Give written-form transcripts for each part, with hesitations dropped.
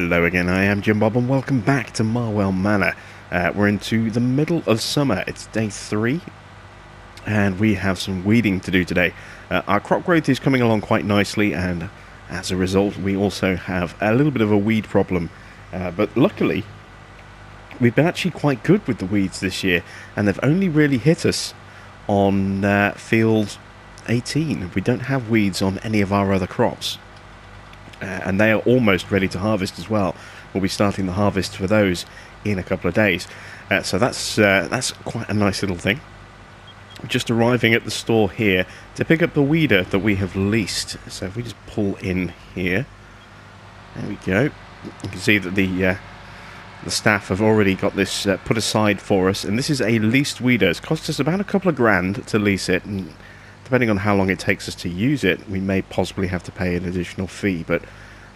Hello again, I am Jim Bob and welcome back to Marwell Manor. We're into the middle of summer, it's day 3 and we have some weeding to do today. Our crop growth is coming along quite nicely and as a result we also have a little bit of a weed problem. But luckily we've been actually quite good with the weeds this year and they've only really hit us on field 18. We don't have weeds on any of our other crops. And they are almost ready to harvest as well. We'll be starting the harvest for those in a couple of days. So that's quite a nice little thing. Just arriving at the store here to pick up the weeder that we have leased. So if we just pull in here, there we go. You can see that the staff have already got this put aside for us, and this is a leased weeder. It's cost us about a couple of grand to lease it, and depending on how long it takes us to use it, we may possibly have to pay an additional fee, but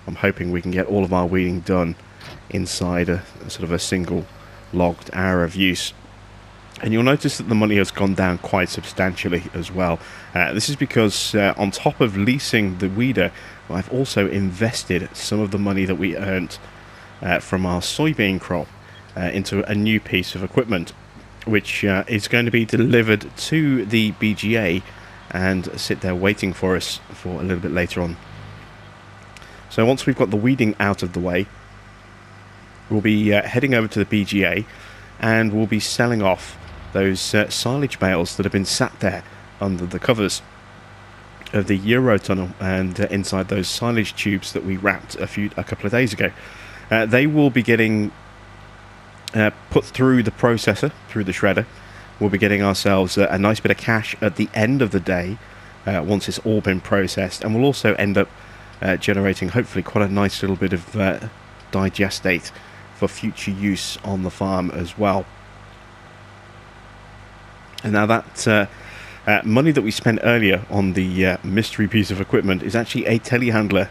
I'm hoping we can get all of our weeding done inside a sort of a single logged hour of use. And you'll notice that the money has gone down quite substantially as well. This is because on top of leasing the weeder, I've also invested some of the money that we earned from our soybean crop into a new piece of equipment, which is going to be delivered to the BGA and sit there waiting for us for a little bit later on. So once we've got the weeding out of the way, we'll be heading over to the BGA and we'll be selling off those silage bales that have been sat there under the covers of the Eurotunnel and inside those silage tubes that we wrapped a couple of days ago. They will be getting put through the processor, through the shredder. We'll be getting ourselves a nice bit of cash at the end of the day once it's all been processed, and we'll also end up generating hopefully quite a nice little bit of digestate for future use on the farm as well. And now that money that we spent earlier on the mystery piece of equipment is actually a telehandler.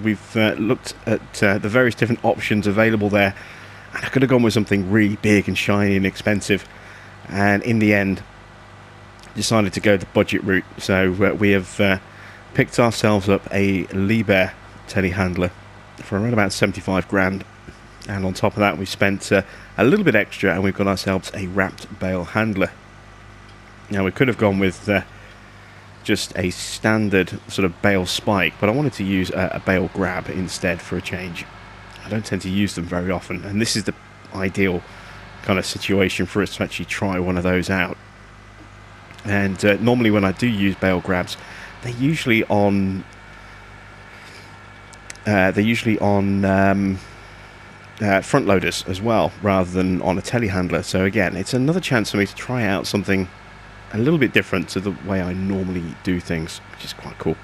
We've looked at the various different options available there, and I could have gone with something really big and shiny and expensive, and in the end decided to go the budget route. So we have picked ourselves up a Liebherr telehandler for around about 75 grand, and on top of that we spent a little bit extra and we've got ourselves a wrapped bale handler. Now we could have gone with just a standard sort of bale spike, but I wanted to use a bale grab instead for a change. I don't tend to use them very often, and this is the ideal kind of situation for us to actually try one of those out. And normally when I do use bale grabs, they're usually on front loaders as well, rather than on a telehandler. So again, it's another chance for me to try out something a little bit different to the way I normally do things, which is quite cool.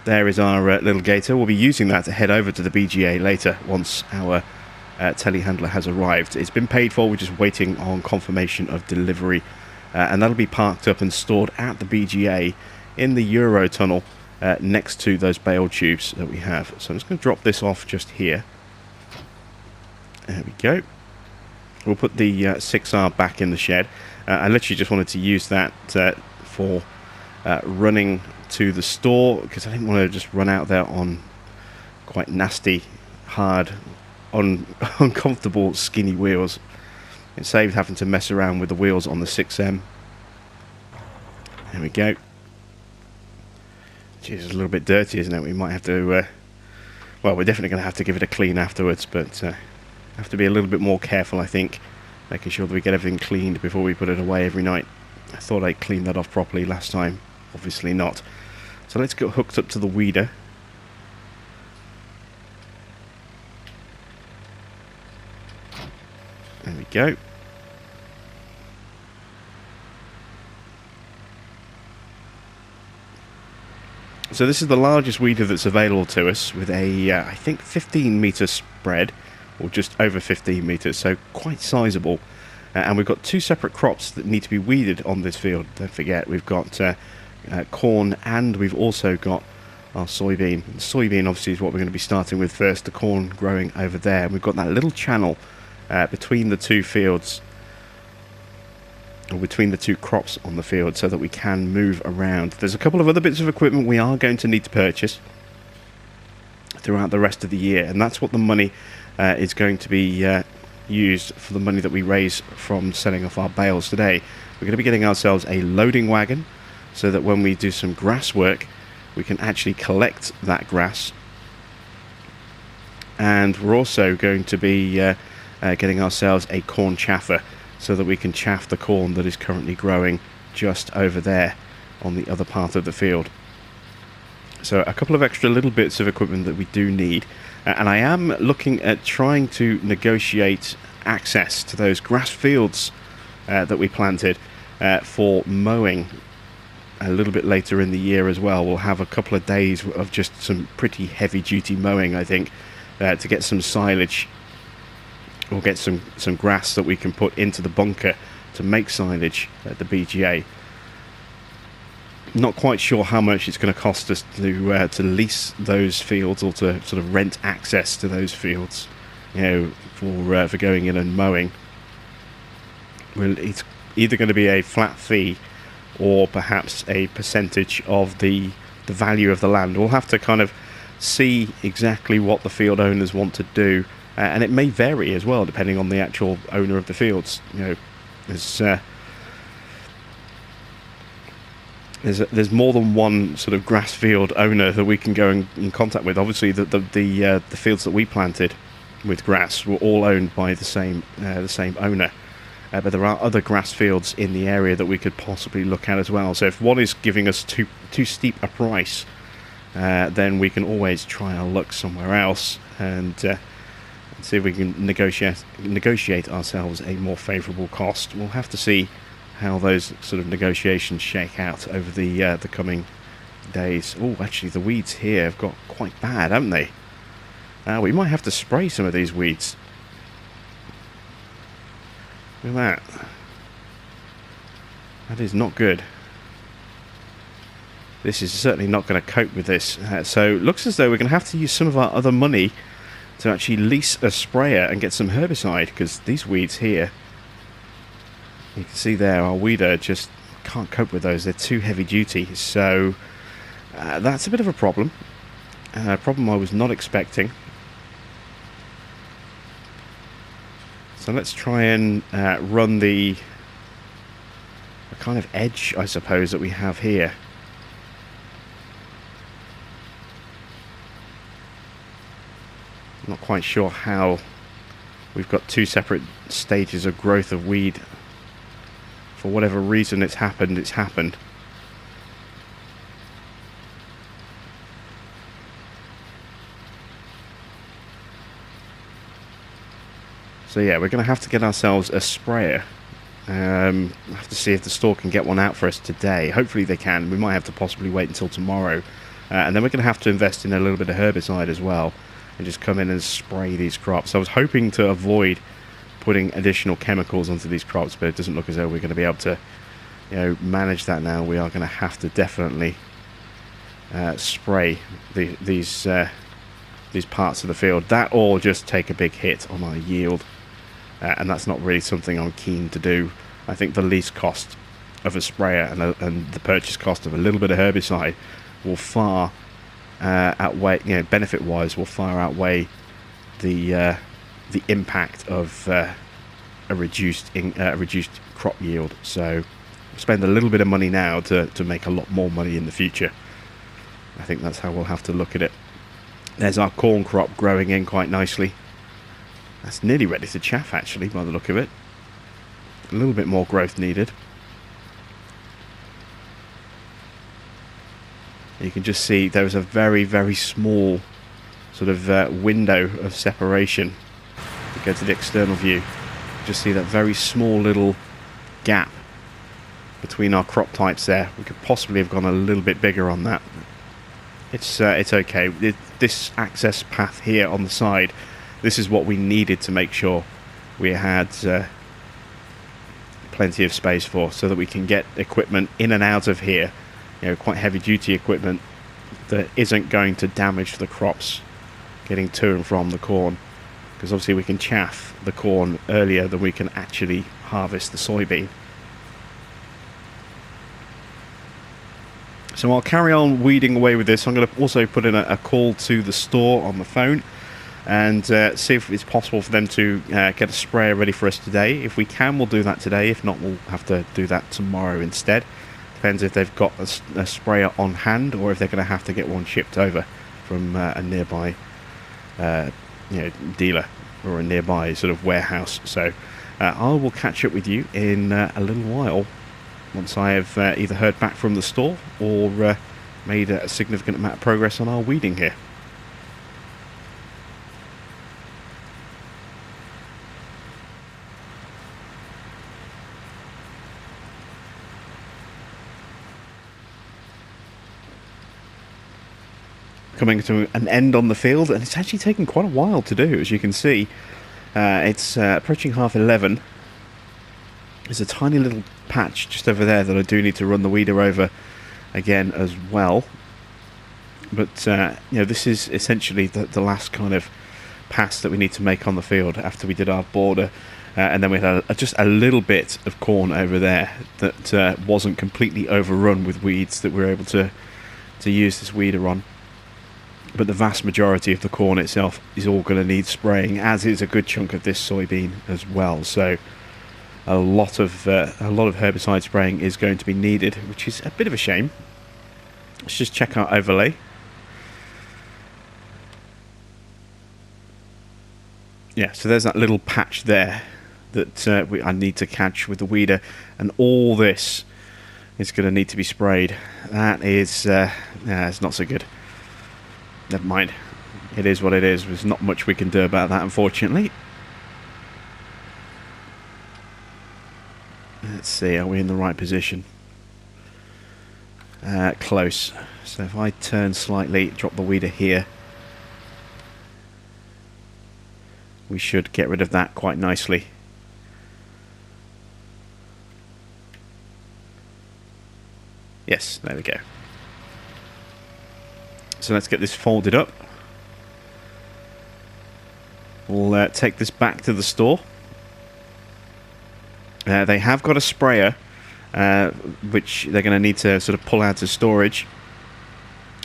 There is our little gator. We'll be using that to head over to the BGA later once our telehandler has arrived. It's been paid for, we're just waiting on confirmation of delivery, and that'll be parked up and stored at the BGA in the Eurotunnel next to those bale tubes that we have. So I'm just going to drop this off just here. There we go. We'll put the 6R back in the shed. I literally just wanted to use that for running to the store, because I didn't want to just run out there on quite nasty, hard, uncomfortable, skinny wheels. It saved having to mess around with the wheels on the 6M. There we go. Geez, it's a little bit dirty, isn't it? We might have to, well, we're definitely going to have to give it a clean afterwards, but have to be a little bit more careful, I think, making sure that we get everything cleaned before we put it away every night. I thought I cleaned that off properly last time, obviously not. So let's get hooked up to the weeder. There we go. So this is the largest weeder that's available to us, with a, I think, 15 metre spread, or just over 15 metres, so quite sizable. And we've got 2 separate crops that need to be weeded on this field. Don't forget, we've got corn, and we've also got our soybean. And soybean obviously is what we're going to be starting with first, the corn growing over there. And we've got that little channel between the 2 fields, or between the 2 crops on the field, so that we can move around. There's a couple of other bits of equipment we are going to need to purchase throughout the rest of the year, and that's what the money is going to be used for. The money that we raise from selling off our bales today, we're going to be getting ourselves a loading wagon, so that when we do some grass work, we can actually collect that grass. And we're also going to be getting ourselves a corn chaffer, so that we can chaff the corn that is currently growing just over there on the other part of the field. So a couple of extra little bits of equipment that we do need, and I am looking at trying to negotiate access to those grass fields that we planted for mowing a little bit later in the year as well. We'll have a couple of days of just some pretty heavy duty mowing, I think, to get some silage, or get some grass that we can put into the bunker to make silage at the BGA. Not quite sure how much it's going to cost us to lease those fields, or to sort of rent access to those fields, for going in and mowing. Well, it's either going to be a flat fee, or perhaps a percentage of the value of the land. We'll have to kind of see exactly what the field owners want to do, and it may vary as well depending on the actual owner of the fields. There's more than one sort of grass field owner that we can go in contact with. Obviously, the fields that we planted with grass were all owned by the same owner, but there are other grass fields in the area that we could possibly look at as well. So if one is giving us too steep a price, then we can always try our luck somewhere else and see if we can negotiate ourselves a more favourable cost. We'll have to see how those sort of negotiations shake out over the coming days. Oh, actually, the weeds here have got quite bad, haven't they? We might have to spray some of these weeds. Look at that. That is not good. This is certainly not going to cope with this. So it looks as though we're going to have to use some of our other money to actually lease a sprayer and get some herbicide, because these weeds here, you can see there, our weeder just can't cope with those. They're too heavy duty. So that's a bit of a problem. A problem I was not expecting. So let's try and run the kind of edge, I suppose, that we have here. I'm not quite sure how we've got two separate stages of growth of weed. For whatever reason it's happened, it's happened. So yeah, we're going to have to get ourselves a sprayer. We'll have to see if the store can get one out for us today. Hopefully they can. We might have to possibly wait until tomorrow. And then we're going to have to invest in a little bit of herbicide as well, and just come in and spray these crops. I was hoping to avoid putting additional chemicals onto these crops, but it doesn't look as though we're going to be able to manage that now. We are going to have to definitely spray these parts of the field. That all just take a big hit on our yield, and that's not really something I'm keen to do. I think the least cost of a sprayer and the purchase cost of a little bit of herbicide will far outweigh, benefit-wise, will far outweigh the impact of a reduced crop yield. So spend a little bit of money now to make a lot more money in the future. I think that's how we'll have to look at it. There's our corn crop growing in quite nicely. That's nearly ready to chaff, actually, by the look of it. A little bit more growth needed. You can just see there is a very, very small sort of window of separation. If we go to the external view, just see that very small little gap between our crop types there. We could possibly have gone a little bit bigger on that. It's okay. This access path here on the side, this is what we needed to make sure we had plenty of space for, so that we can get equipment in and out of here, quite heavy duty equipment that isn't going to damage the crops getting to and from the corn, because obviously we can chaff the corn earlier than we can actually harvest the soybean. So I'll carry on weeding away with this. I'm going to also put in a call to the store on the phone and see if it's possible for them to get a sprayer ready for us today. If we can, we'll do that today. If not, we'll have to do that tomorrow instead. Depends if they've got a sprayer on hand or if they're going to have to get one shipped over from a nearby dealer or a nearby sort of warehouse. So I will catch up with you in a little while once I have either heard back from the store or made a significant amount of progress on our weeding here. Coming to an end on the field, and it's actually taken quite a while to do, as you can see. It's approaching 11:30. There's a tiny little patch just over there that I do need to run the weeder over again as well. But this is essentially the last kind of pass that we need to make on the field after we did our border, and then we had just a little bit of corn over there that wasn't completely overrun with weeds that we were able to use this weeder on. But the vast majority of the corn itself is all going to need spraying, as is a good chunk of this soybean as well. So a lot of herbicide spraying is going to be needed, which is a bit of a shame. Let's just check our overlay. Yeah, so there's that little patch there that I need to catch with the weeder, and all this is going to need to be sprayed. That is, it's not so good. Never mind. It is what it is. There's not much we can do about that, unfortunately. Let's see, are we in the right position? Close. So if I turn slightly, drop the weeder here, we should get rid of that quite nicely. Yes, there we go. So let's get this folded up. We'll take this back to the store. They have got a sprayer, which they're going to need to sort of pull out of storage.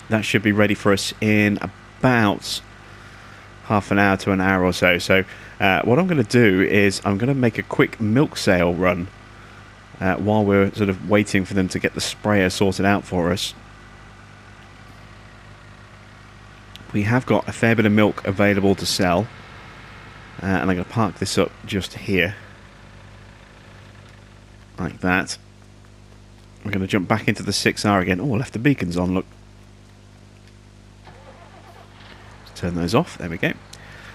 That should be ready for us in about half an hour to an hour or so. So what I'm going to do is I'm going to make a quick milk sale run while we're sort of waiting for them to get the sprayer sorted out for us. We have got a fair bit of milk available to sell, and I'm going to park this up just here, like that. We're going to jump back into the 6R again. Oh, I left the beacons on, look. Let's turn those off, there we go.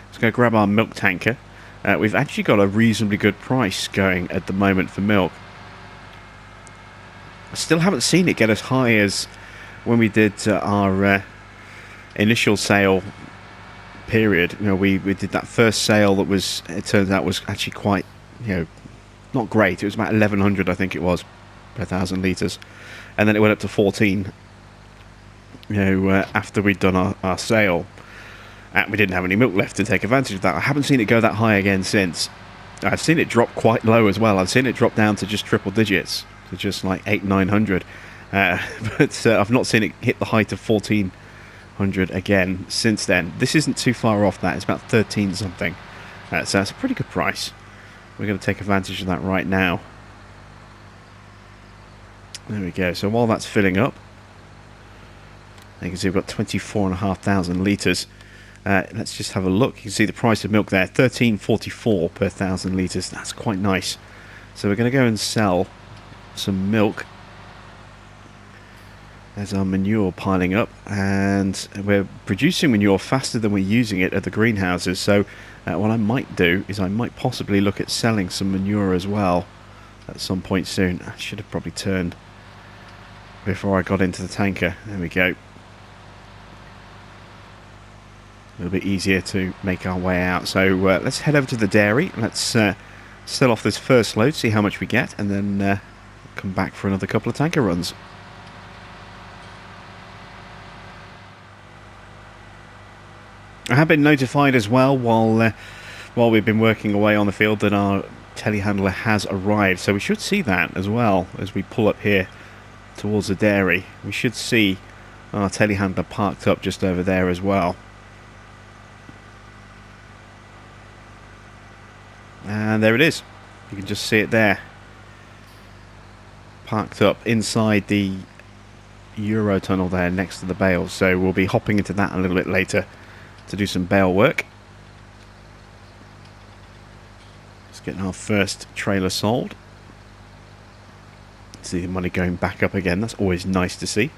Let's go grab our milk tanker. We've actually got a reasonably good price going at the moment for milk. I still haven't seen it get as high as when we did our initial sale period. We did that first sale that was, it turns out, was actually quite, not great. It was about 1100, I think it was, per 1,000 litres, and then it went up to 14 after we'd done our sale, and we didn't have any milk left to take advantage of that. I haven't seen it go that high again since. I've seen it drop quite low as well. I've seen it drop down to just triple digits, to just like 800-900, but I've not seen it hit the height of 1400 again since then. This isn't too far off that. It's about 13 something, so that's a pretty good price. We're going to take advantage of that right now. There we go. So while that's filling up, you can see we've got 24,500 litres. Let's just have a look. You can see the price of milk there, 13.44 per 1,000 litres. That's quite nice. So we're going to go and sell some milk. There's our manure piling up, and we're producing manure faster than we're using it at the greenhouses. So what I might do is I might possibly look at selling some manure as well at some point soon. I should have probably turned before I got into the tanker. There we go. A little bit easier to make our way out. So let's head over to the dairy. Let's sell off this first load, see how much we get, and then come back for another couple of tanker runs. I have been notified as well while we've been working away on the field that our telehandler has arrived, so we should see that as well as we pull up here towards the dairy. We should see our telehandler parked up just over there as well. And there it is. You can just see it there. Parked up inside the Euro tunnel there next to the bales. So we'll be hopping into that a little bit later to do some bale work. Let's get our first trailer sold. See the money going back up again. That's always nice to see.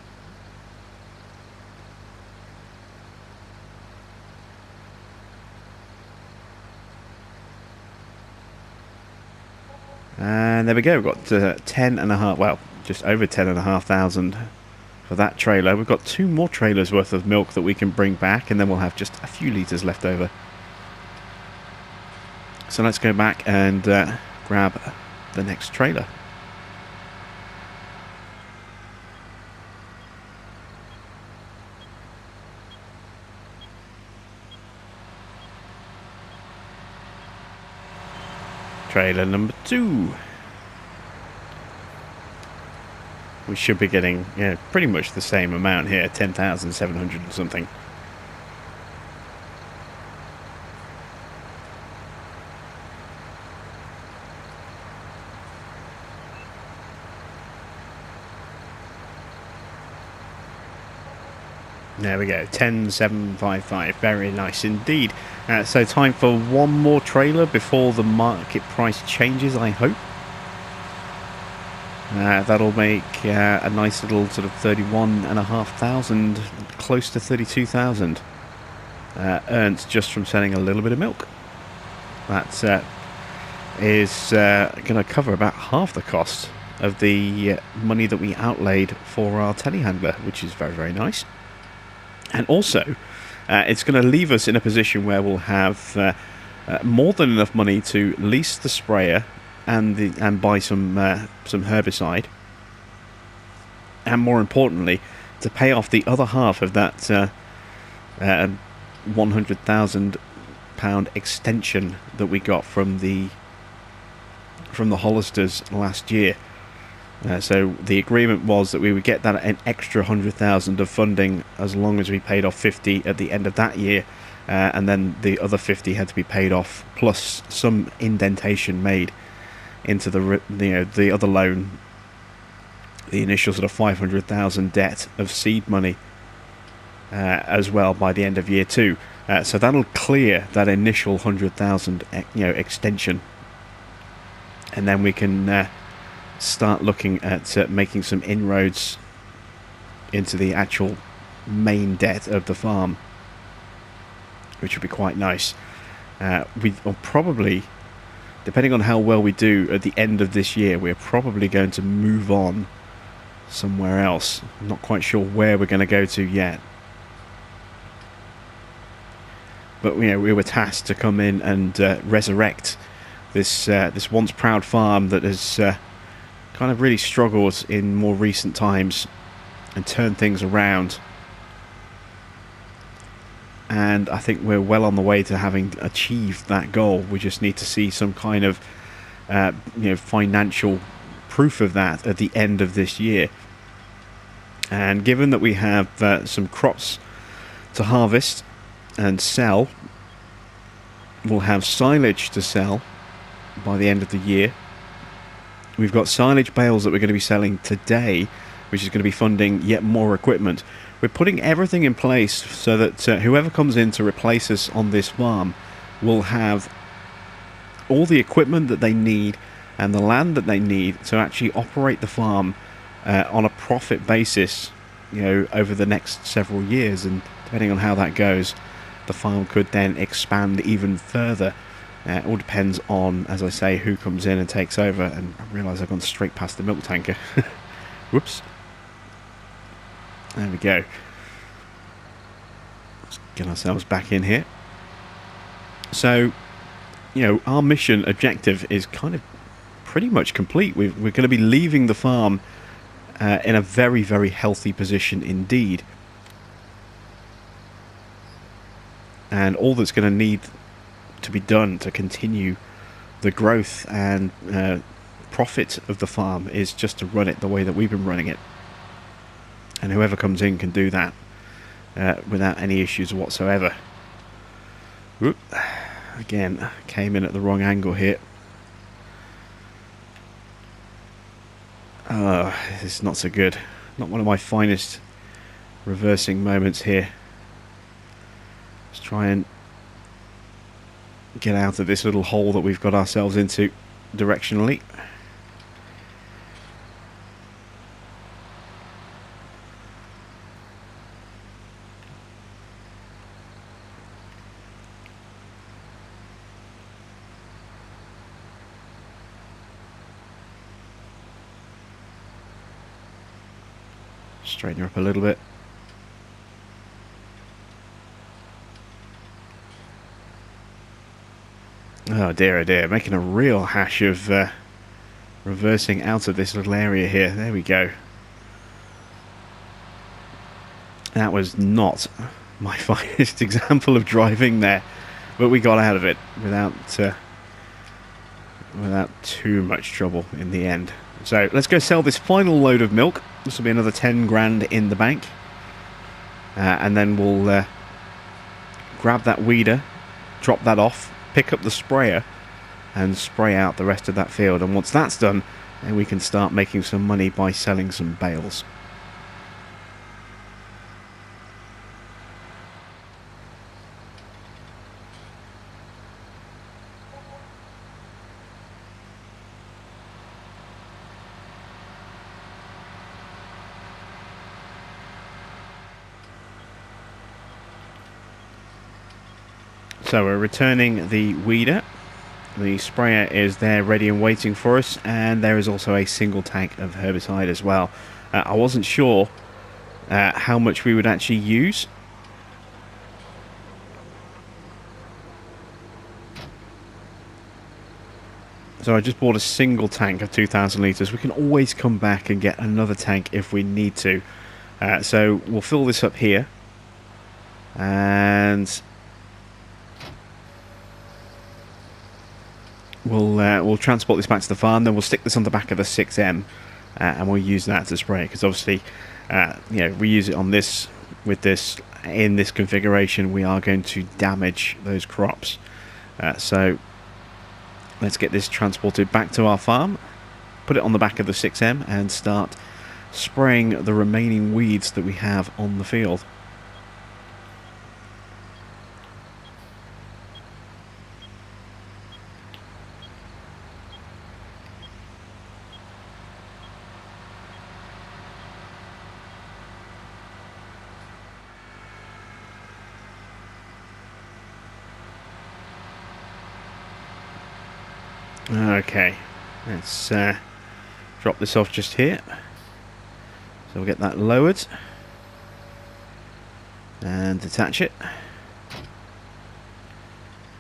And there we go. We've got 10 and a half, well, just over 10,500 for that trailer. We've got 2 more trailers worth of milk that we can bring back, and then we'll have just a few litres left over. So let's go back and grab the next trailer. Trailer number 2. We should be getting pretty much the same amount here, 10,700 or something. There we go, 10,755. Very nice indeed. So time for one more trailer before the market price changes, I hope. That'll make a nice little sort of 31,500, close to 32,000 earned just from selling a little bit of milk. That is going to cover about half the cost of the money that we outlaid for our telehandler, which is very, very nice. And also, it's going to leave us in a position where we'll have more than enough money to lease the sprayer and buy some herbicide, and more importantly, to pay off the other half of that £100,000 extension that we got from the Hollisters last year. So the agreement was that we would get that an extra 100,000 of funding as long as we paid off 50 at the end of that year, and then the other 50 had to be paid off plus some indentation made into the other loan, the initial sort of 500,000 debt of seed money as well by the end of year 2. So that'll clear that initial 100,000 extension, and then we can start looking at making some inroads into the actual main debt of the farm, which would be quite nice. We will probably, depending on how well we do at the end of this year, we're probably going to move on somewhere else. I'm not quite sure where we're going to go to yet, but we were tasked to come in and resurrect this once proud farm that has kind of really struggled in more recent times and turn things around. And I think we're well on the way to having achieved that goal. We just need to see some kind of financial proof of that at the end of this year. And given that we have some crops to harvest and sell, we'll have silage to sell by the end of the year. We've got silage bales that we're going to be selling today, which is going to be funding yet more equipment. We're putting everything in place so that whoever comes in to replace us on this farm will have all the equipment that they need and the land that they need to actually operate the farm on a profit basis, over the next several years. And depending on how that goes, the farm could then expand even further. It all depends on, as I say, who comes in and takes over. And I realise I've gone straight past the milk tanker. Whoops. There we go. Let's get ourselves back in here. So, our mission objective is kind of pretty much complete. We're going to be leaving the farm in a very, very healthy position indeed. And all that's going to need to be done to continue the growth and profit of the farm is just to run it the way that we've been running it. and whoever comes in can do that without any issues whatsoever. Whoop. Again, came in at the wrong angle here. This is not so good. Not one of my finest reversing moments here. Let's try and get out of this little hole that we've got ourselves into directionally. Straighten her up a little bit. Oh dear, making a real hash of reversing out of this little area here. There we go. That was not my finest example of driving there, but we got out of it without too much trouble in the end. So let's go sell this final load of milk. This will be another 10 grand in the bank, and then we'll grab that weeder, drop that off, pick up the sprayer and spray out the rest of that field. And once that's done, then we can start making some money by selling some bales. So we're returning the weeder. The sprayer is there ready and waiting for us, and there is also a single tank of herbicide as well. I wasn't sure how much we would actually use. So I just bought a single tank of 2,000 litres. We can always come back and get another tank if we need to. So we'll fill this up here. And we'll transport this back to the farm. Then we'll stick this on the back of the 6M, and we'll use that to spray it. Because obviously, we use it on this with this in this configuration. We are going to damage those crops. So let's get this transported back to our farm, put it on the back of the 6M, and start spraying the remaining weeds that we have on the field. Okay, let's drop this off just here. So we'll get that lowered and detach it. There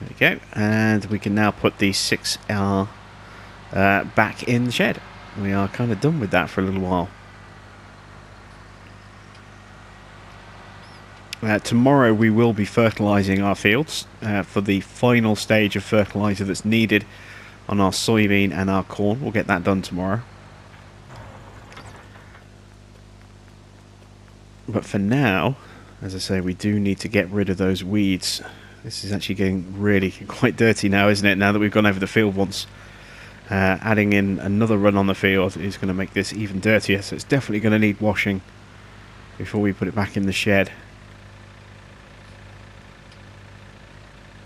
we go, and we can now put the 6R back in the shed. We are kind of done with that for a little while. Tomorrow we will be fertilising our fields for the final stage of fertiliser that's needed on our soybean and our corn. We'll get that done tomorrow. But for now, as I say, we do need to get rid of those weeds. This is actually getting really quite dirty now, isn't it? Now that we've gone over the field once. Adding in another run on the field is going to make this even dirtier, so it's definitely going to need washing before we put it back in the shed.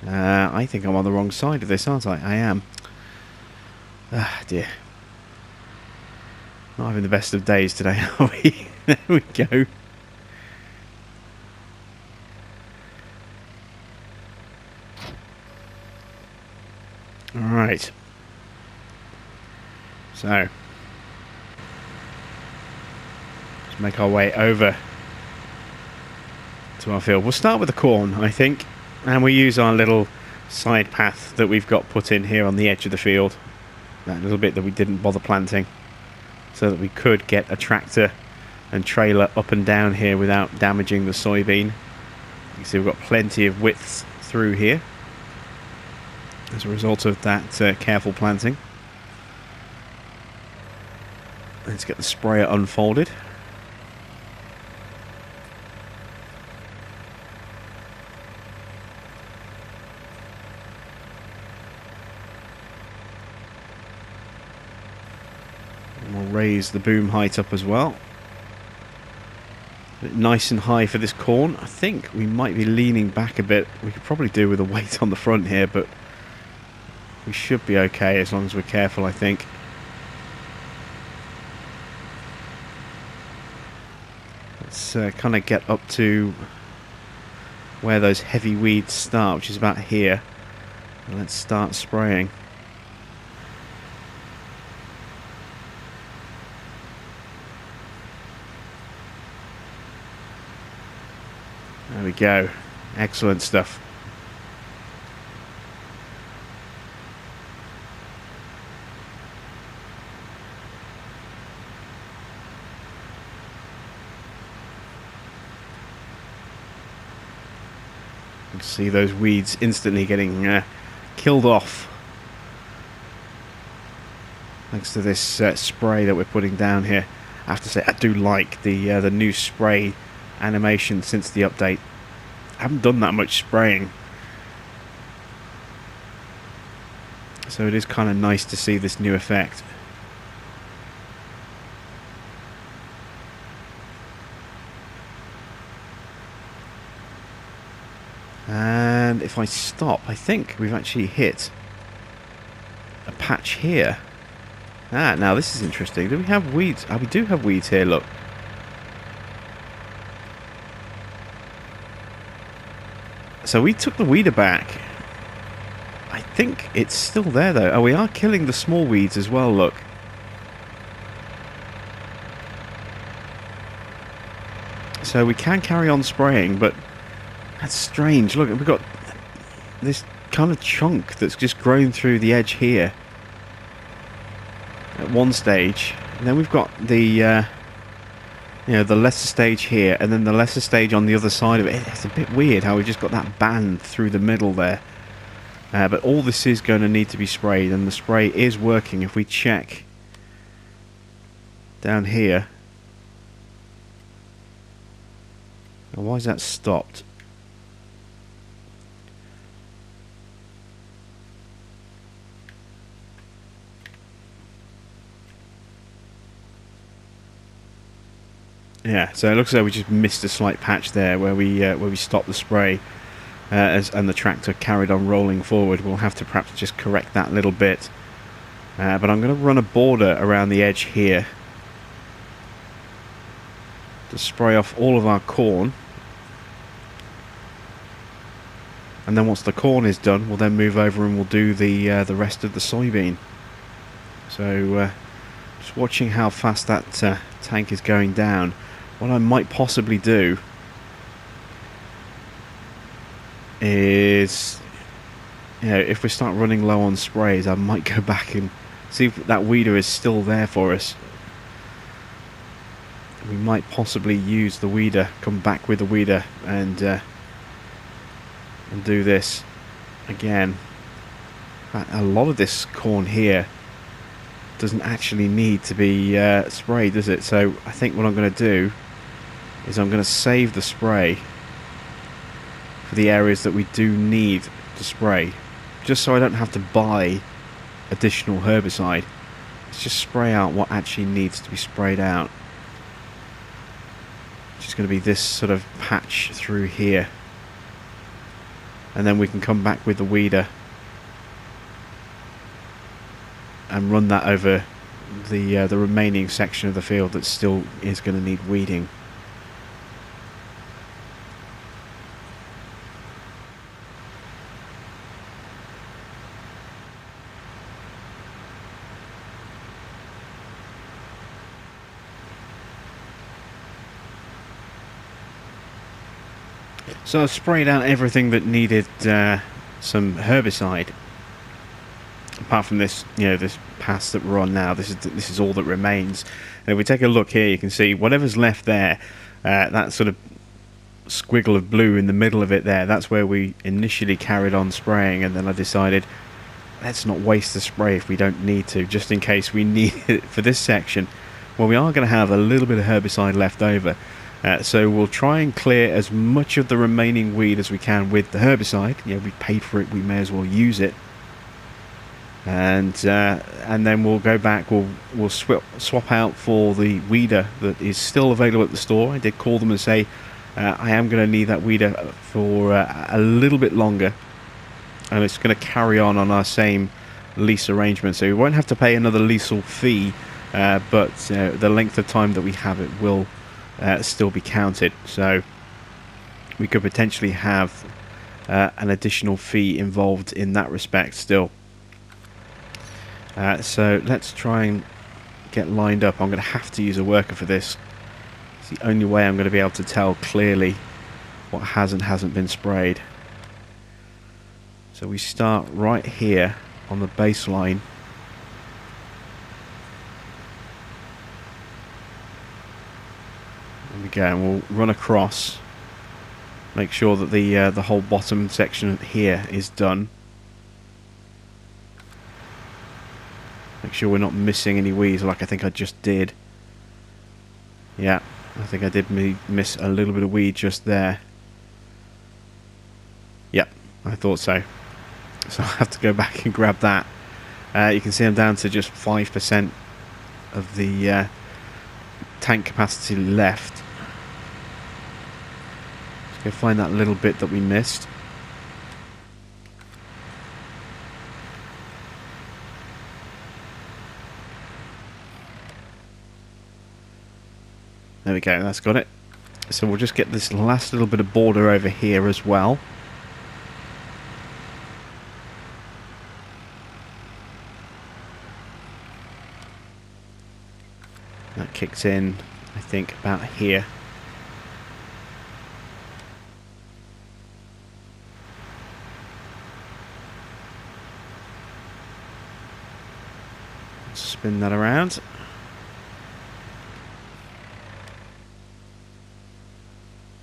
I think I'm on the wrong side of this, aren't I? I am. Ah, dear. Not having the best of days today, are we? There we go. Alright. So, let's make our way over to our field. We'll start with the corn, I think, and we'll use our little side path that we've got put in here on the edge of the field. That little bit that we didn't bother planting, so that we could get a tractor and trailer up and down here without damaging the soybean. You can see we've got plenty of width through here as a result of that careful planting. Let's get the sprayer unfolded. raise the boom height up as well. Nice and high for this corn. I think we might be leaning back a bit. We could probably do with a weight on the front here, but we should be okay as long as we're careful, I think. Let's kind of get up to where those heavy weeds start, which is about here. And let's start spraying. There we go. Excellent stuff. You can see those weeds instantly getting killed off thanks to this spray that we're putting down here. I have to say, I do like the new spray animation since the update. I haven't done that much spraying, so it is kind of nice to see this new effect. And if I stop, I think we've actually hit a patch here. Ah, now this is interesting. Do we have weeds? Oh, we do have weeds here, look. So we took the weeder back. I think it's still there though. Oh, we are killing the small weeds as well, look. So we can carry on spraying, but that's strange. Look, we've got this kind of chunk that's just grown through the edge here at one stage. And then we've got the the lesser stage here, and then the lesser stage on the other side of it. It's a bit weird how we just got that band through the middle there. But all this is going to need to be sprayed, and the spray is working. If we check down here. Now, why is that stopped? Yeah, so it looks like we just missed a slight patch there where we stopped the spray and the tractor carried on rolling forward. We'll have to perhaps just correct that little bit. But I'm going to run a border around the edge here to spray off all of our corn. And then once the corn is done, we'll then move over and we'll do the rest of the soybean. So just watching how fast that tank is going down. What I might possibly do is, if we start running low on sprays, I might go back and see if that weeder is still there for us. We might possibly use the weeder, come back with the weeder, and do this again. A lot of this corn here doesn't actually need to be sprayed, does it? So I think what I'm going to do is I'm going to save the spray for the areas that we do need to spray, just so I don't have to buy additional herbicide. Let's just spray out what actually needs to be sprayed out, which is going to be this sort of patch through here, and then we can come back with the weeder and run that over the remaining section of the field that still is going to need weeding. So I've sprayed out everything that needed some herbicide. Apart from this, this pass that we're on now, this is all that remains. And if we take a look here, you can see whatever's left there, that sort of squiggle of blue in the middle of it there, that's where we initially carried on spraying, and then I decided, let's not waste the spray if we don't need to, just in case we need it for this section. Well, we are going to have a little bit of herbicide left over. So we'll try and clear as much of the remaining weed as we can with the herbicide. We paid for it, we may as well use it. and then we'll go back. We'll swap out for the weeder that is still available at the store. I did call them and say I am going to need that weeder for a little bit longer, and it's going to carry on our same lease arrangement. So we won't have to pay another leasal fee, but the length of time that we have it will still be counted. So we could potentially have an additional fee involved in that respect still. So let's try and get lined up. I'm going to have to use a worker for this. It's the only way I'm going to be able to tell clearly what has and hasn't been sprayed. So we start right here on the baseline. There we go, and we'll run across. Make sure that the whole bottom section here is done. Make sure we're not missing any weeds like I think I just did. Yeah, I think I did miss a little bit of weed just there. Yep, I thought so. So I'll have to go back and grab that. You can see I'm down to just 5% of the tank capacity left. Let's go find that little bit that we missed. There we go, that's got it. So we'll just get this last little bit of border over here as well. That kicks in, I think, about here. Spin that around.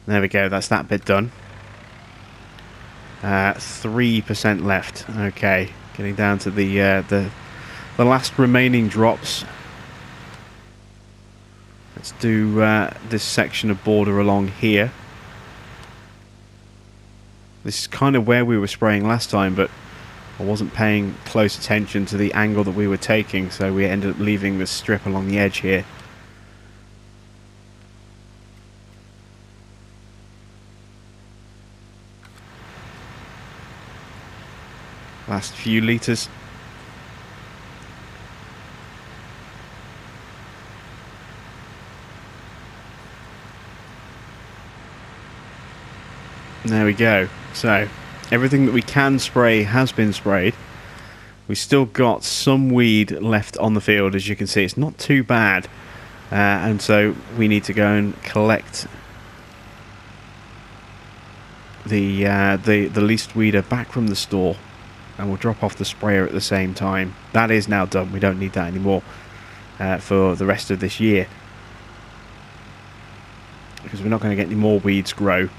There we go, that's that bit done. 3% left. Okay, getting down to the last remaining drops. Let's do this section of border along here. This is kind of where we were spraying last time, but I wasn't paying close attention to the angle that we were taking, so we ended up leaving this strip along the edge here. Last few litres. There we go. So everything that we can spray has been sprayed. We still got some weed left on the field, as you can see. It's not too bad, and so we need to go and collect the leased weeder back from the store, and we'll drop off the sprayer at the same time. That is now done. We don't need that anymore for the rest of this year, because we're not going to get any more weeds grow,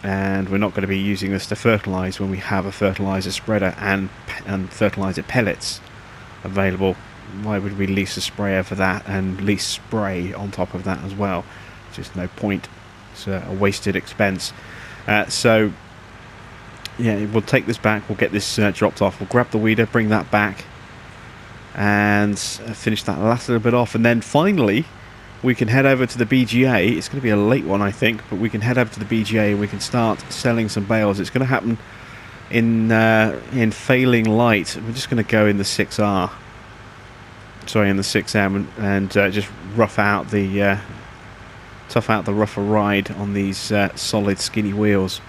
and we're not going to be using this to fertilise when we have a fertiliser spreader and fertiliser pellets available. Why would we lease a sprayer for that and lease spray on top of that as well? Just no point. It's a wasted expense. So yeah, we'll take this back, we'll get this dropped off, we'll grab the weeder, bring that back, and finish that last little bit off, and then finally we can head over to the BGA. It's going to be a late one, I think, but we can head over to the BGA and we can start selling some bales. It's going to happen in failing light. We're just going to go in the 6R, sorry, in the 6M, and just tough out the rougher ride on these solid skinny wheels.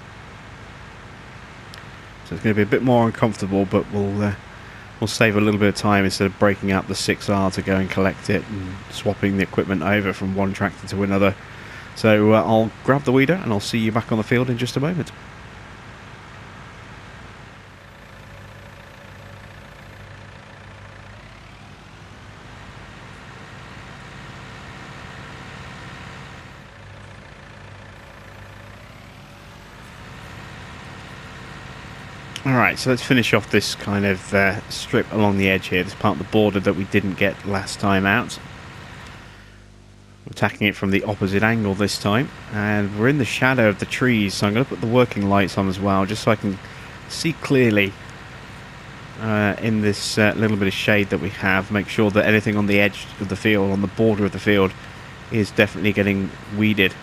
So it's going to be a bit more uncomfortable, but we'll save a little bit of time instead of breaking out the 6R to go and collect it and swapping the equipment over from one tractor to another. So I'll grab the weeder and I'll see you back on the field in just a moment. Alright, so let's finish off this kind of strip along the edge here, this part of the border that we didn't get last time out. We're attacking it from the opposite angle this time, and we're in the shadow of the trees, so I'm going to put the working lights on as well, just so I can see clearly in this little bit of shade that we have. Make sure that anything on the edge of the field, on the border of the field, is definitely getting weeded.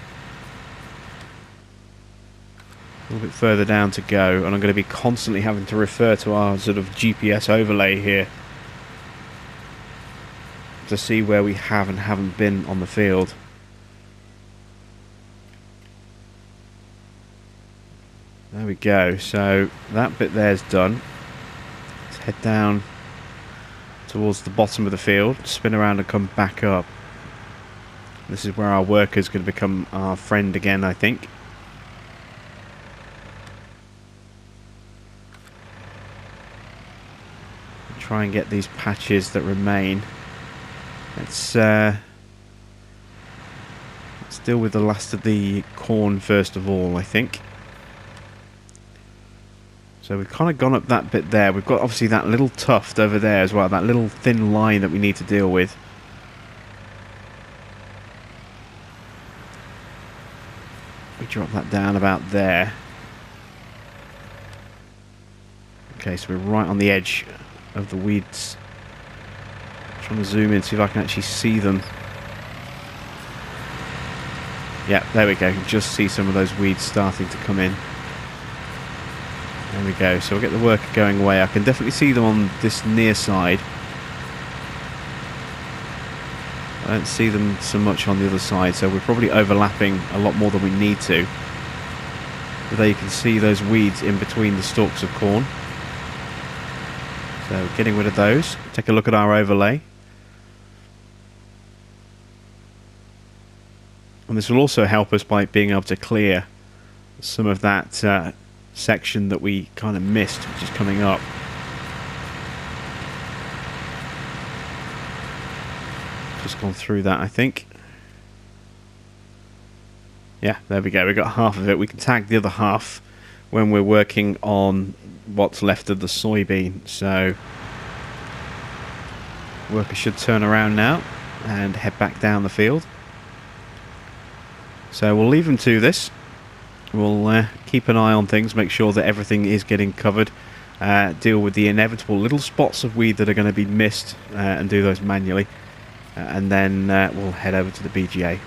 A little bit further down to go, and I'm going to be constantly having to refer to our sort of GPS overlay here to see where we have and haven't been on the field. There we go, so that bit there's done. Let's head down towards the bottom of the field, spin around and come back up. This is where our worker's going to become our friend again, I think. Try and get these patches that remain. Let's deal with the last of the corn first of all, I think. So we've kind of gone up that bit there. We've got obviously that little tuft over there as well, that little thin line that we need to deal with. We drop that down about there. Okay, so we're right on the edge of the weeds. Trying to zoom in, see if I can actually see them. Yeah, there we go. You can just see some of those weeds starting to come in. There we go. So we'll get the worker going away. I can definitely see them on this near side. I don't see them so much on the other side, so we're probably overlapping a lot more than we need to. But there you can see those weeds in between the stalks of corn. So getting rid of those. Take a look at our overlay. And this will also help us by being able to clear some of that section that we kind of missed, which is coming up. Just gone through that, I think. Yeah, there we go. We got half of it. We can tag the other half when we're working on what's left of the soybean. So worker should turn around now and head back down the field. So we'll leave them to this. We'll keep an eye on things, make sure that everything is getting covered, deal with the inevitable little spots of weed that are going to be missed, and do those manually, and then we'll head over to the BGA.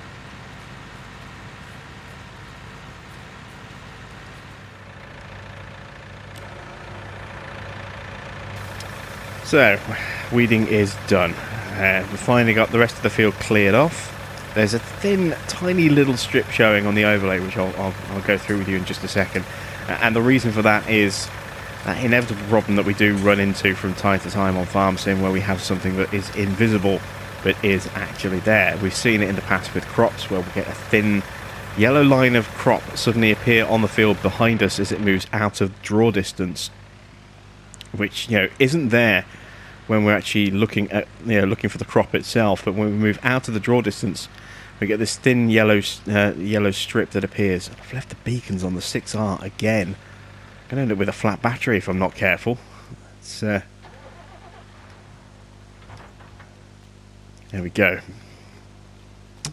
So, weeding is done. We've finally got the rest of the field cleared off. There's a thin, tiny little strip showing on the overlay, which I'll go through with you in just a second. And the reason for that is that inevitable problem that we do run into from time to time on farm sim, where we have something that is invisible but is actually there. We've seen it in the past with crops, where we get a thin yellow line of crop suddenly appear on the field behind us as it moves out of draw distance, which isn't there when we're actually looking at looking for the crop itself. But when we move out of the draw distance, we get this thin yellow strip that appears. I've left the beacons on the 6R again. I'm going to end up with a flat battery if I'm not careful. It's, there we go.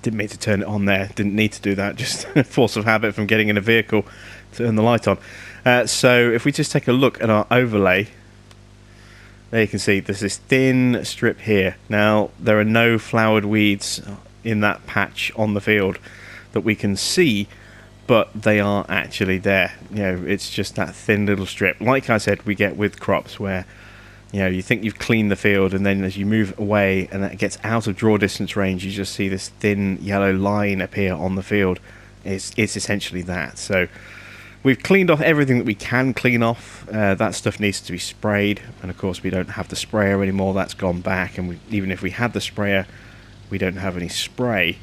Didn't mean to turn it on there. Didn't need to do that. Just force of habit from getting in a vehicle to turn the light on. So if we just take a look at our overlay, there you can see there's this thin strip here. Now, there are no flowered weeds in that patch on the field that we can see, but they are actually there. It's just that thin little strip. Like I said, we get with crops where you think you've cleaned the field, and then as you move away and it gets out of draw distance range, you just see this thin yellow line appear on the field. It's essentially that. So we've cleaned off everything that we can clean off. That stuff needs to be sprayed, and of course we don't have the sprayer anymore. That's gone back, and even if we had the sprayer, we don't have any spray,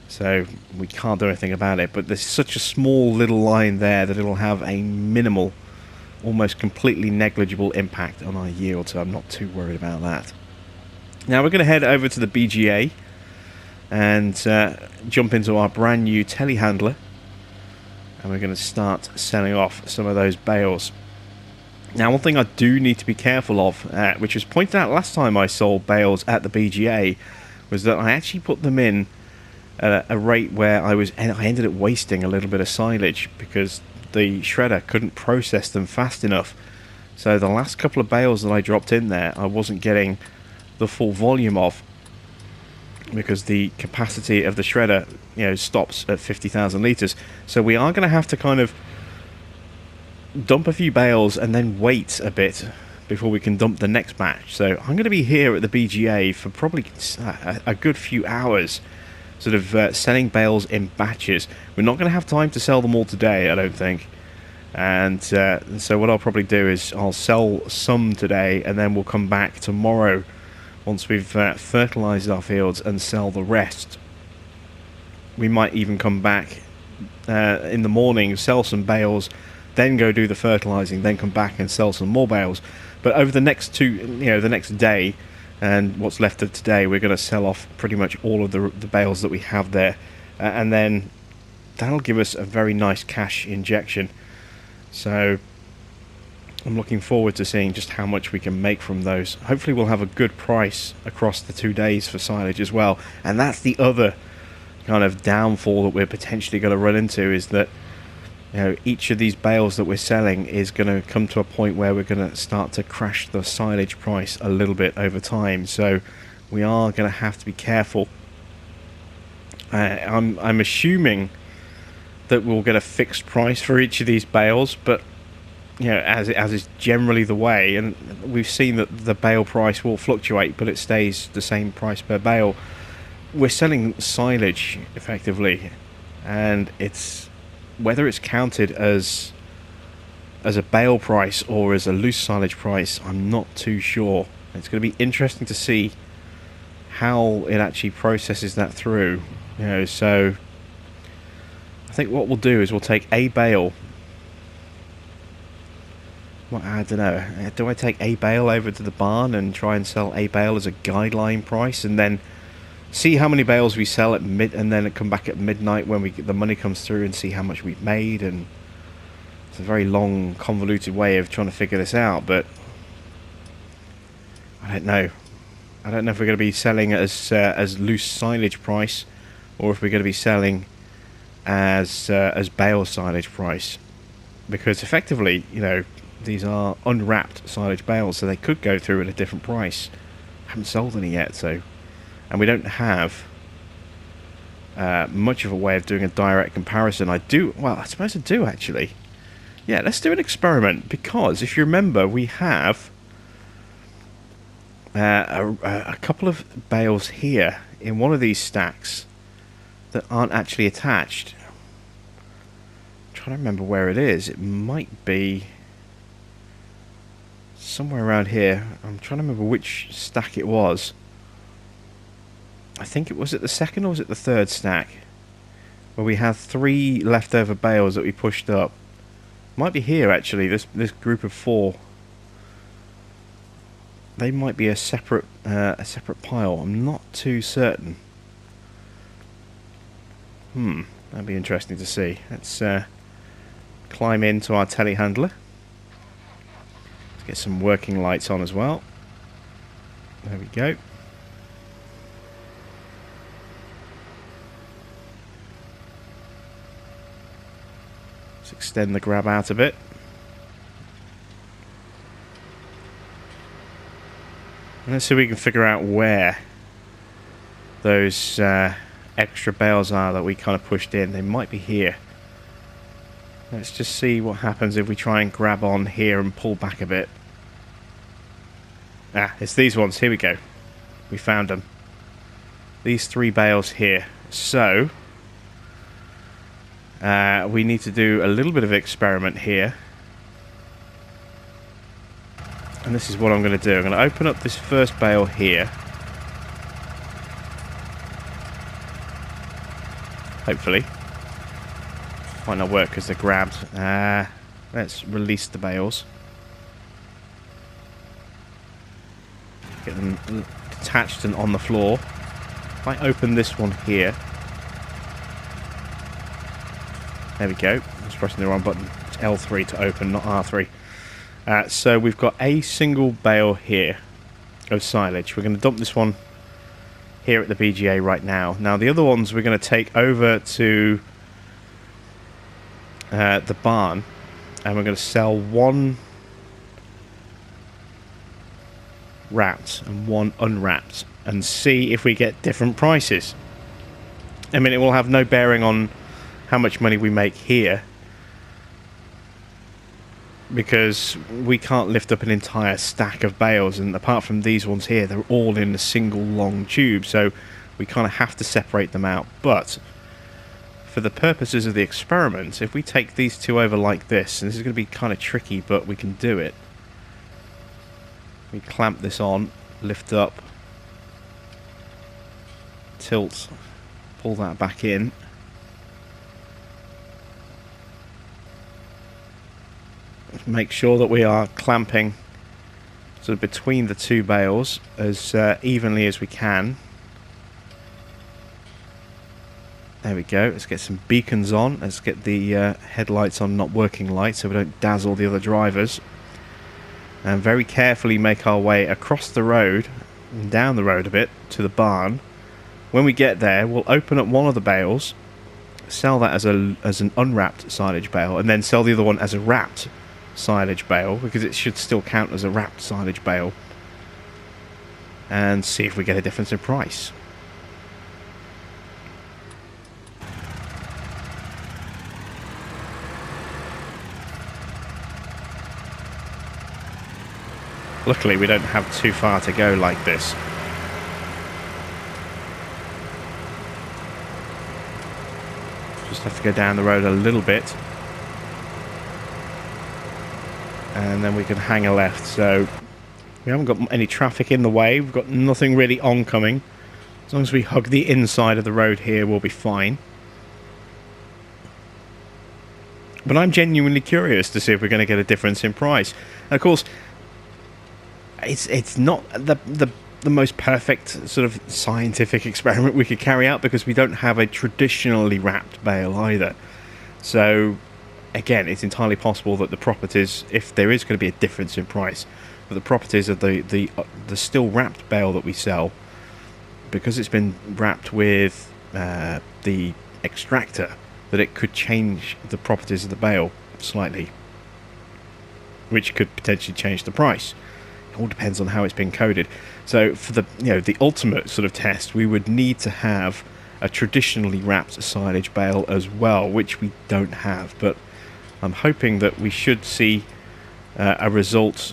so we can't do anything about it. But there's such a small little line there that it'll have a minimal, almost completely negligible impact on our yield, so I'm not too worried about that. Now we're going to head over to the BGA and jump into our brand new telehandler, and we're going to start selling off some of those bales. Now, one thing I do need to be careful of, which was pointed out last time I sold bales at the BGA, was that I actually put them in at a rate where I ended up wasting a little bit of silage because the shredder couldn't process them fast enough So the last couple of bales that I dropped in there, I wasn't getting the full volume of, because the capacity of the shredder, stops at 50,000 litres. So we are going to have to kind of dump a few bales and then wait a bit before we can dump the next batch. So I'm going to be here at the BGA for probably a good few hours, sort of selling bales in batches. We're not going to have time to sell them all today, I don't think. And so what I'll probably do is I'll sell some today, and then we'll come back tomorrow once we've fertilised our fields and sell the rest. We might even come back in the morning, sell some bales, then go do the fertilising, then come back and sell some more bales. But over the next the next day and what's left of today, we're going to sell off pretty much all of the bales that we have there, and then that'll give us a very nice cash injection. So I'm looking forward to seeing just how much we can make from those. Hopefully we'll have a good price across the 2 days for silage as well. And that's the other kind of downfall that we're potentially going to run into, is that each of these bales that we're selling is going to come to a point where we're going to start to crash the silage price a little bit over time. So we are going to have to be careful. I'm assuming that we'll get a fixed price for each of these bales, but as is generally the way, and we've seen that the bale price will fluctuate, but it stays the same price per bale. We're selling silage effectively, and it's whether it's counted as a bale price or as a loose silage price, I'm not too sure. It's going to be interesting to see how it actually processes that through. So I think what we'll do is we'll take a bale. Well, I don't know. Do I take a bale over to the barn and try and sell a bale as a guideline price, and then see how many bales we sell at and then come back at midnight when the money comes through, and see how much we've made? And it's a very long, convoluted way of trying to figure this out, but I don't know. I don't know if we're going to be selling as loose silage price, or if we're going to be selling as bale silage price, because effectively, these are unwrapped silage bales, so they could go through at a different price. Haven't sold any yet, so, and we don't have much of a way of doing a direct comparison. I suppose I do actually. Yeah, let's do an experiment, because if you remember, we have a couple of bales here in one of these stacks that aren't actually attached. I'm trying to remember where it is. It might be somewhere around here. I'm trying to remember which stack it was. I think it was at the second, or was it the third stack, where we had 3 leftover bales that we pushed up. Might be here actually. This group of 4. They might be a separate pile. I'm not too certain. That'd be interesting to see. Let's climb into our telehandler. Let's get some working lights on as well. There we go. Let's extend the grab out a bit. And let's see if we can figure out where those extra bales are that we kind of pushed in. They might be here. Let's just see what happens if we try and grab on here and pull back a bit. It's these ones. Here we go. We found them. These 3 bales here. So we need to do a little bit of experiment here. And this is what I'm going to do. I'm going to open up this first bale here. Hopefully. Might not work because they're grabbed. Let's release the bales. Get them detached and on the floor. If I open this one here. There we go. I was pressing the wrong button. It's L3 to open, not R3. So we've got a single bale here of silage. We're going to dump this one here at the BGA right now. Now the other ones we're going to take over to the barn, and we're going to sell one wrapped and one unwrapped and see if we get different prices. I mean, it will have no bearing on how much money we make here, because we can't lift up an entire stack of bales, and apart from these ones here, they're all in a single long tube, so we kind of have to separate them out. But for the purposes of the experiment, if we take these two over like this, and this is going to be kind of tricky, but we can do it. We clamp this on, lift up, tilt, pull that back in. Make sure that we are clamping sort of between the two bales as evenly as we can. There we go. Let's get some beacons on. Let's get the headlights on, not working lights, so we don't dazzle the other drivers. And very carefully make our way across the road, and down the road a bit, to the barn. When we get there, we'll open up one of the bales, sell that as an unwrapped silage bale, and then sell the other one as a wrapped silage bale, because it should still count as a wrapped silage bale, and see if we get a difference in price. Luckily we don't have too far to go like this. Just have to go down the road a little bit, and then we can hang a left. So we haven't got any traffic in the way, we've got nothing really oncoming. As long as we hug the inside of the road here, we'll be fine. But I'm genuinely curious to see if we're going to get a difference in price. And of course, it's not the most perfect sort of scientific experiment we could carry out, because we don't have a traditionally wrapped bale either. So again, it's entirely possible that the properties, if there is going to be a difference in price, but the properties of the still wrapped bale that we sell, because it's been wrapped with the extractor, that it could change the properties of the bale slightly, which could potentially change the price. It all depends on how it's been coded. So for the ultimate sort of test, we would need to have a traditionally wrapped silage bale as well, which we don't have. But I'm hoping that we should see a result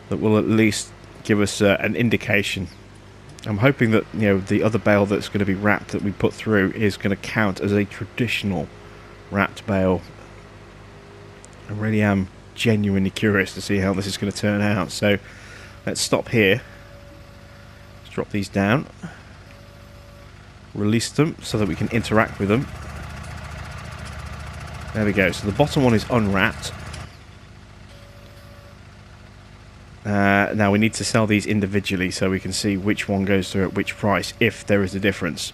that will at least give us an indication. I'm hoping that the other bale that's going to be wrapped that we put through is going to count as a traditional wrapped bale. I really am genuinely curious to see how this is going to turn out. So let's stop here. Let's drop these down. Release them so that we can interact with them. There we go. So the bottom one is unwrapped. Now we need to sell these individually so we can see which one goes through at which price, if there is a difference.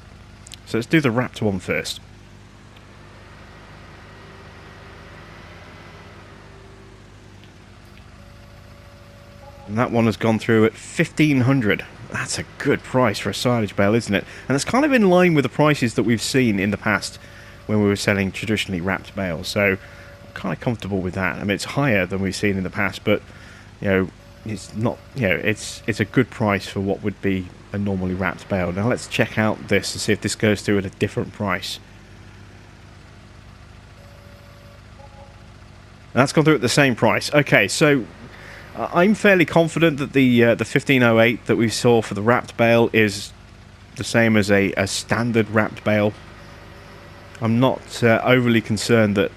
So let's do the wrapped one first. And that one has gone through at 1,500. That's a good price for a silage bale, isn't it? And that's kind of in line with the prices that we've seen in the past when we were selling traditionally wrapped bales. So I'm kind of comfortable with that. I mean, it's higher than we've seen in the past, but it's not. It's a good price for what would be a normally wrapped bale. Now let's check out this and see if this goes through at a different price. And that's gone through at the same price. Okay, so I'm fairly confident that the 1508 that we saw for the wrapped bale is the same as a standard wrapped bale. I'm not overly concerned that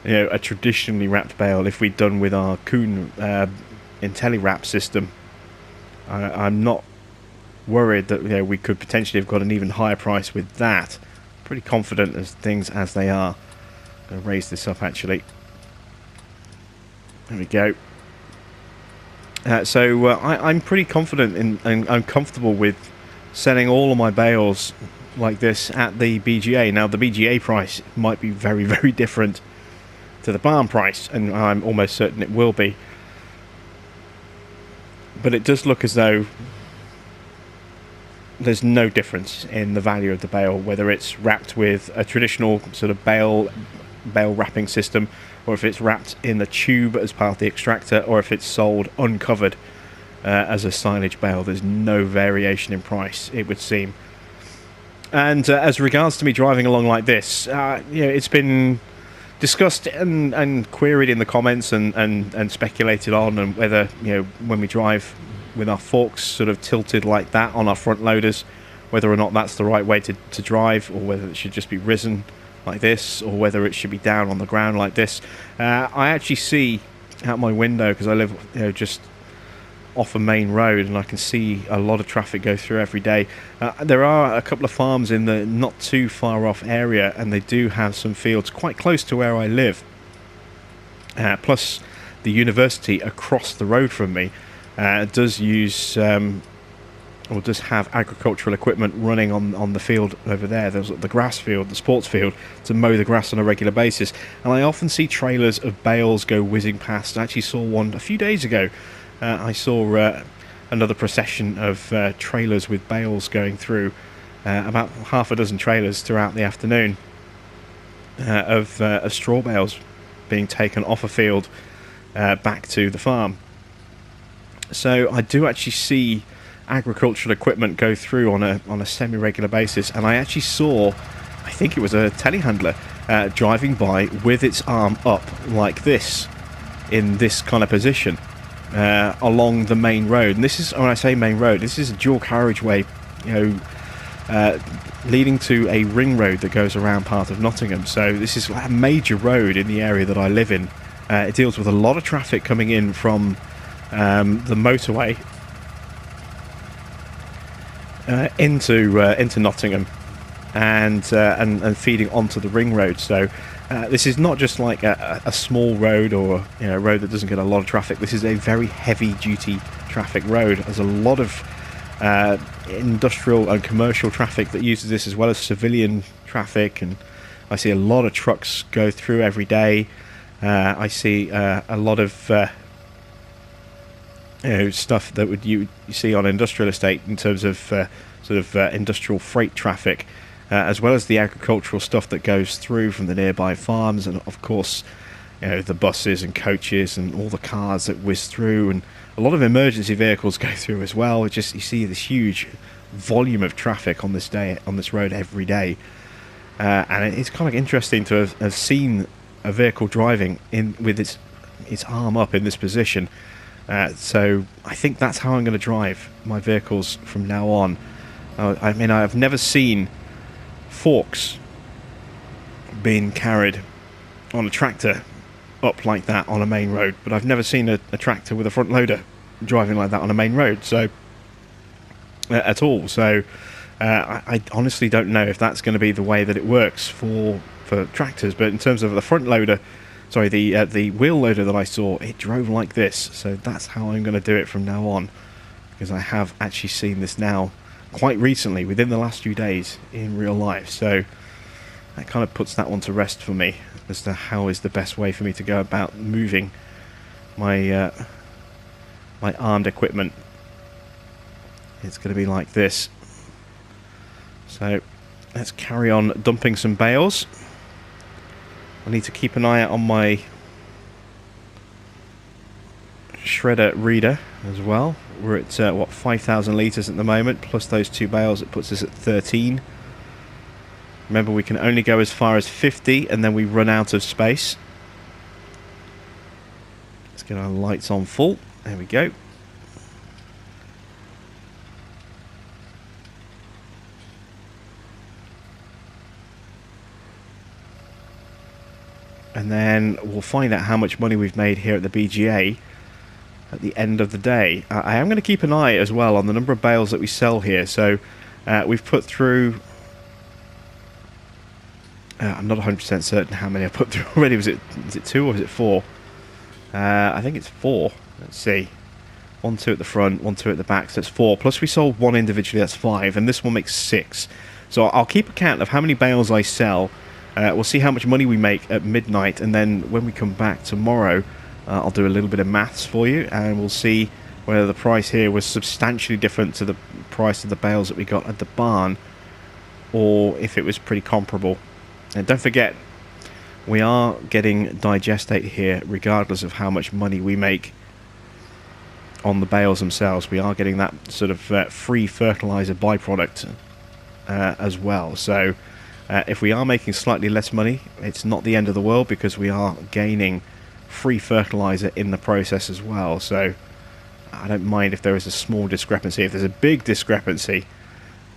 a traditionally wrapped bale, if we'd done with our Kuhn IntelliWrap system, I'm not worried that we could potentially have got an even higher price with that. Pretty confident as things as they are. I'm going to raise this up actually. There we go. So I'm pretty confident and I'm comfortable with selling all of my bales like this at the BGA. Now the BGA price might be very, very different to the barn price, and I'm almost certain it will be. But it does look as though there's no difference in the value of the bale, whether it's wrapped with a traditional sort of bale wrapping system, or if it's wrapped in the tube as part of the extractor, or if it's sold uncovered as a silage bale. There's no variation in price, it would seem. And as regards to me driving along like this, it's been discussed and queried in the comments and speculated on, and whether, when we drive with our forks sort of tilted like that on our front loaders, whether or not that's the right way to drive, or whether it should just be risen like this, or whether it should be down on the ground like this. I actually see out my window, because I live just off a main road, and I can see a lot of traffic go through every day. There are a couple of farms in the not too far off area, and they do have some fields quite close to where I live, plus the university across the road from me does use or does have agricultural equipment running on the field over there. There's the grass field, the sports field, to mow the grass on a regular basis, and I often see trailers of bales go whizzing past. I actually saw one a few days ago. I saw another procession of trailers with bales going through, about half a dozen trailers throughout the afternoon, of straw bales being taken off a field back to the farm. So I do actually see agricultural equipment go through on a semi-regular basis, and I actually saw, I think it was a telehandler driving by with its arm up like this, in this kind of position, along the main road. And this is, when I say main road, this is a dual carriageway, leading to a ring road that goes around part of Nottingham. So this is a major road in the area that I live in. It deals with a lot of traffic coming in from the motorway into Nottingham, and feeding onto the ring road. So this is not just like a small road, or a road that doesn't get a lot of traffic. This is a very heavy duty traffic road. There's a lot of industrial and commercial traffic that uses this, as well as civilian traffic, and I see a lot of trucks go through every day. I see a lot of stuff that you see on industrial estate in terms of industrial freight traffic, as well as the agricultural stuff that goes through from the nearby farms, and of course the buses and coaches and all the cars that whiz through, and a lot of emergency vehicles go through as well. You see this huge volume of traffic on this road every day, and it's kind of interesting to have seen a vehicle driving in with its arm up in this position. So I think that's how I'm going to drive my vehicles from now on. I mean, I've never seen forks being carried on a tractor up like that on a main road, but I've never seen a tractor with a front loader driving like that on a main road, so at all. So I honestly don't know if that's going to be the way that it works for tractors. But in terms of the front loader, sorry, the wheel loader that I saw, it drove like this. So that's how I'm going to do it from now on, because I have actually seen this now quite recently, within the last few days, in real life. So that kind of puts that one to rest for me, as to how is the best way for me to go about moving my my armed equipment. It's going to be like this. So let's carry on dumping some bales. I need to keep an eye out on my shredder reader as well. We're at 5,000 litres at the moment, plus those two bales. It puts us at 13. Remember, we can only go as far as 50, and then we run out of space. Let's get our lights on full. There we go. And then we'll find out how much money we've made here at the BGA at the end of the day. I am going to keep an eye as well on the number of bales that we sell here. So we've put through, I'm not 100% certain how many I put through already. Is it 2 or is it 4? I think it's 4. Let's see. 1, 2 at the front, 1, 2 at the back, so that's 4. Plus we sold 1 individually, that's 5. And this one makes 6. So I'll keep account of how many bales I sell. We'll see how much money we make at midnight, and then when we come back tomorrow, I'll do a little bit of maths for you, and we'll see whether the price here was substantially different to the price of the bales that we got at the barn, or if it was pretty comparable. And don't forget, we are getting digestate here regardless of how much money we make on the bales themselves. We are getting that sort of free fertilizer byproduct as well. So if we are making slightly less money, it's not the end of the world, because we are gaining free fertilizer in the process as well. So I don't mind if there is a small discrepancy. If there's a big discrepancy,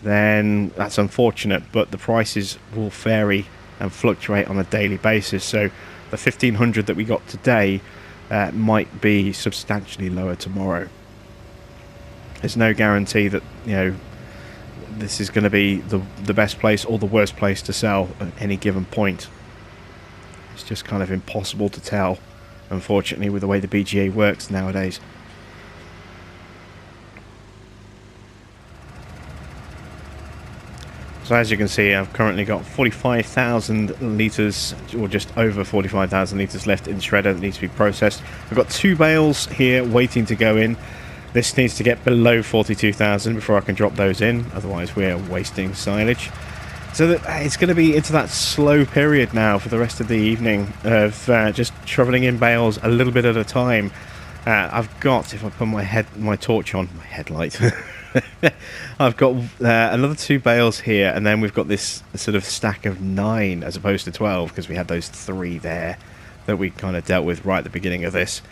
then that's unfortunate, but the prices will vary and fluctuate on a daily basis. So the 1500 that we got today might be substantially lower tomorrow. There's no guarantee that, you know, this is going to be the best place or the worst place to sell at any given point. It's just kind of impossible to tell, unfortunately, with the way the BGA works nowadays. So as you can see, I've currently got 45,000 litres, or just over 45,000 litres left in the shredder that needs to be processed. I've got 2 bales here waiting to go in. This needs to get below 42,000 before I can drop those in, otherwise we're wasting silage. So that it's going to be into that slow period now for the rest of the evening of just shoveling in bales a little bit at a time. I've got, if I put my torch on, my headlight, I've got another 2 bales here, and then we've got this sort of stack of 9 as opposed to 12, because we had those 3 there that we kind of dealt with right at the beginning of this.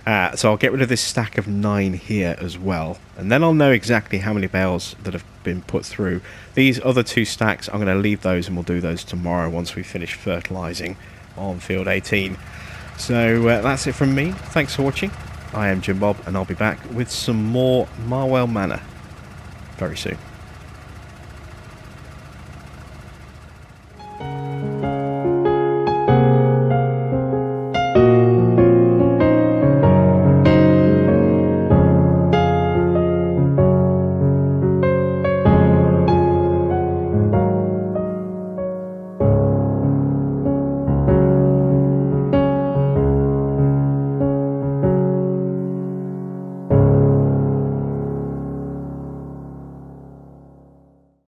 So I'll get rid of this stack of 9 here as well, and then I'll know exactly how many bales that have been put through. These other 2 stacks, I'm going to leave those, and we'll do those tomorrow once we finish fertilising on field 18. So that's it from me. Thanks for watching. I am Jim Bob, and I'll be back with some more Marwell Manor very soon.